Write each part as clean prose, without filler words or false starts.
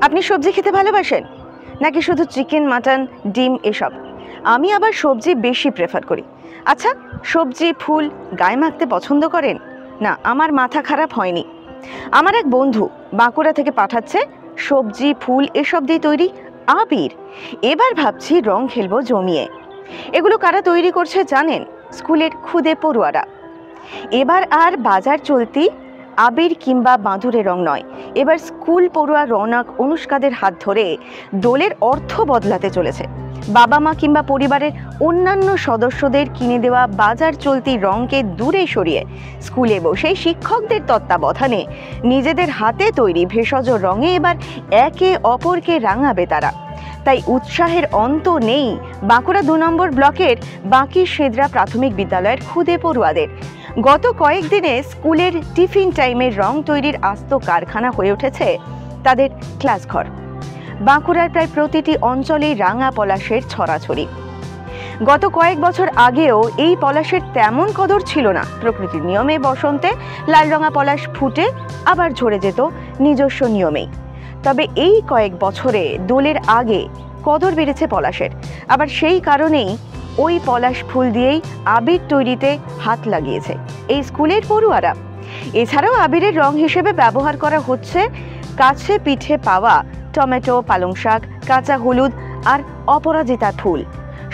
আপনি সবজি খেতে ভালোবাসেন নাকি শুধু চিকেন, মাটন, ডিম এসব? আমি আবার সবজি বেশি প্রেফার করি। আচ্ছা, সবজি ফুল গায়ে মাখতে পছন্দ করেন? না, আমার মাথা খারাপ হয়নি। আমার এক বন্ধু বাঁকুড়া থেকে পাঠাচ্ছে সবজি ফুল এসব দিয়ে তৈরি আবির। এবার ভাবছি রং খেলবো জমিয়ে। এগুলো কারা তৈরি করছে জানেন? স্কুলের খুদে পড়ুয়ারা। এবার আর বাজার চলতি আবির কিংবা বাঁধুরে রং নয়, এবার স্কুল পড়ুয়া রৌনক, অনুষ্কাদের হাত ধরে দোলের অর্থ বদলাতে চলেছে। বাবা মা কিংবা পরিবারের অন্যান্য সদস্যদের কিনে দেওয়া বাজার চলতি রঙকে দূরে সরিয়ে স্কুলে বসেই শিক্ষকদের তত্ত্বাবধানে নিজেদের হাতে তৈরি ভেষজ রঙে এবার একে অপরকে রাঙাবে তারা। তাই উৎসাহের অন্ত নেই বাঁকুড়া ২ নম্বর ব্লকের বাঁকি সেদরা প্রাথমিক বিদ্যালয়ের খুদে পড়ুয়াদের। গত কয়েকদিনে স্কুলের টিফিন টাইমের রং তৈরির আস্ত কারখানা হয়ে উঠেছে তাদের ক্লাসঘর। বাঁকুড়ার প্রায় প্রতিটি অঞ্চলেই রাঙা পলাশের ছড়াছড়ি। গত কয়েক বছর আগেও এই পলাশের তেমন কদর ছিল না। প্রকৃতির নিয়মে বসন্তে লাল রঙা পলাশ ফুটে আবার ঝরে যেত নিজস্ব নিয়মেই। তবে এই কয়েক বছরে দোলের আগে কদর বেড়েছে পলাশের। আবার সেই কারণেই ওই পলাশ ফুল দিয়েই আবির তৈরিতে হাত লাগিয়েছে এই স্কুলের পড়ুয়ারা। এছাড়াও আবিরের রং হিসেবে ব্যবহার করা হচ্ছে কাছে পিঠে পাওয়া টমেটো, পালং শাক, কাঁচা হলুদ আর অপরাজিতা ফুল।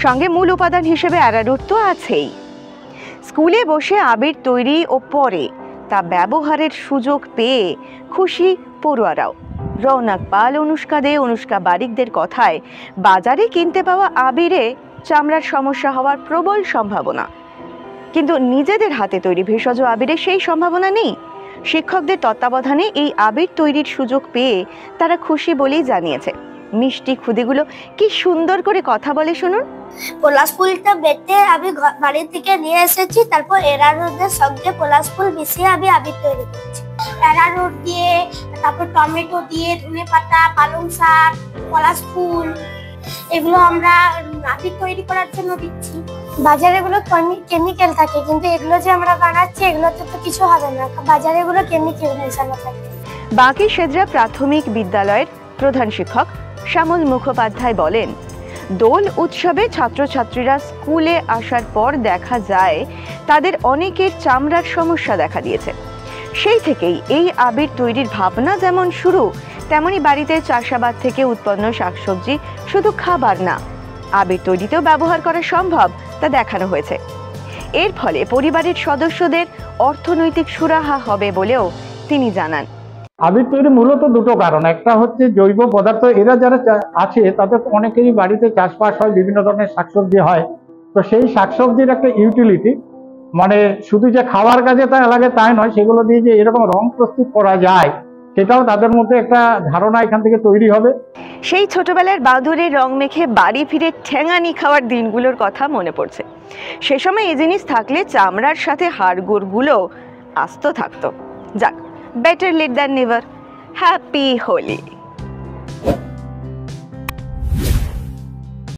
সঙ্গে মূল উপাদান হিসেবে অ্যারারুট তো আছেই। স্কুলে বসে আবির তৈরি ও পরে তা ব্যবহারের সুযোগ পেয়ে খুশি পড়ুয়ারাও। রৌনক পাল, অনুষ্কা দে, অনুষ্কা বারিকদের কথায় বাজারে কিনতে পাওয়া আবিরে চামড়ার সমস্যা হওয়ার প্রবল সম্ভাবনা, কিন্তু নিজেদের হাতে তৈরি ভেষজ আবিরে সেই সম্ভাবনা নেই। শিক্ষকদের তত্ত্বাবধানে এই আবির তৈরির সুযোগ পেয়ে তারা খুশি বলেই জানিয়েছে। মিষ্টি খুদেগুলো কি সুন্দর করে কথা বলে শুনুন। পলাশ ফুলটা বেটে আমি বাড়ি থেকে নিয়ে এসেছি, তারপর এরারুটের সঙ্গে পলাশ ফুল মিশিয়ে আমি আবির তৈরি করেছি। এরারুট দিয়ে, তারপর টমেটো দিয়ে, ধনে পাতা, পালং শাক, পলাশ ফুল, এগুলো আমরা আবির তৈরি করার জন্য দিচ্ছি। বাজারে এগুলো কেমিক্যাল থাকে, কিন্তু এগুলো যে আমরা বানাচ্ছি এগুলোতে তো কিছু হবে না, বাজারে এগুলো কেমিক্যাল মেশানো থাকে। বাঁকি সেদরা প্রাথমিক বিদ্যালয়ের প্রধান শিক্ষক শ্যামল মুখোপাধ্যায় বলেন, দোল উৎসবে ছাত্রছাত্রীরা স্কুলে আসার পর দেখা যায় তাদের অনেকের চামড়ার সমস্যা দেখা দিয়েছে। সেই থেকেই এই আবির তৈরির ভাবনা যেমন শুরু, তেমনি বাড়িতে চাষাবাদ থেকে উৎপন্ন শাকসবজি শুধু খাবার না, আবির তৈরিতেও ব্যবহার করা সম্ভব তা দেখানো হয়েছে। এর ফলে পরিবারের সদস্যদের অর্থনৈতিক সুরাহা হবে বলেও তিনি জানান। আবির তৈরি মূলত দুটো কারণ। একটা হচ্ছে জৈব পদার্থ, এরা যারা আছে তাদের অনেকেরই বাড়িতে চাষবাস হয়, বিভিন্ন ধরনের শাকসবজি হয়। তো সেই শাকসবজির একটা ইউটিলিটি, মানে শুধু যে খাওয়ার কাজে তা লাগে তাই নয়, সেগুলো দিয়ে যে এরকম রং প্রস্তুত করা যায় সেটাও তাদের মধ্যে একটা ধারণা এখান থেকে তৈরি হবে। সেই ছোটবেলার বাঁধুরে রং মেখে বাড়ি ফিরে ঠ্যাঙানি খাওয়ার দিনগুলোর কথা মনে পড়ছে। সে সময় এই জিনিস থাকলে চামড়ার সাথে হাড়গোড়গুলো আস্ত থাকতো। যাক, better late than never. Happy Holi.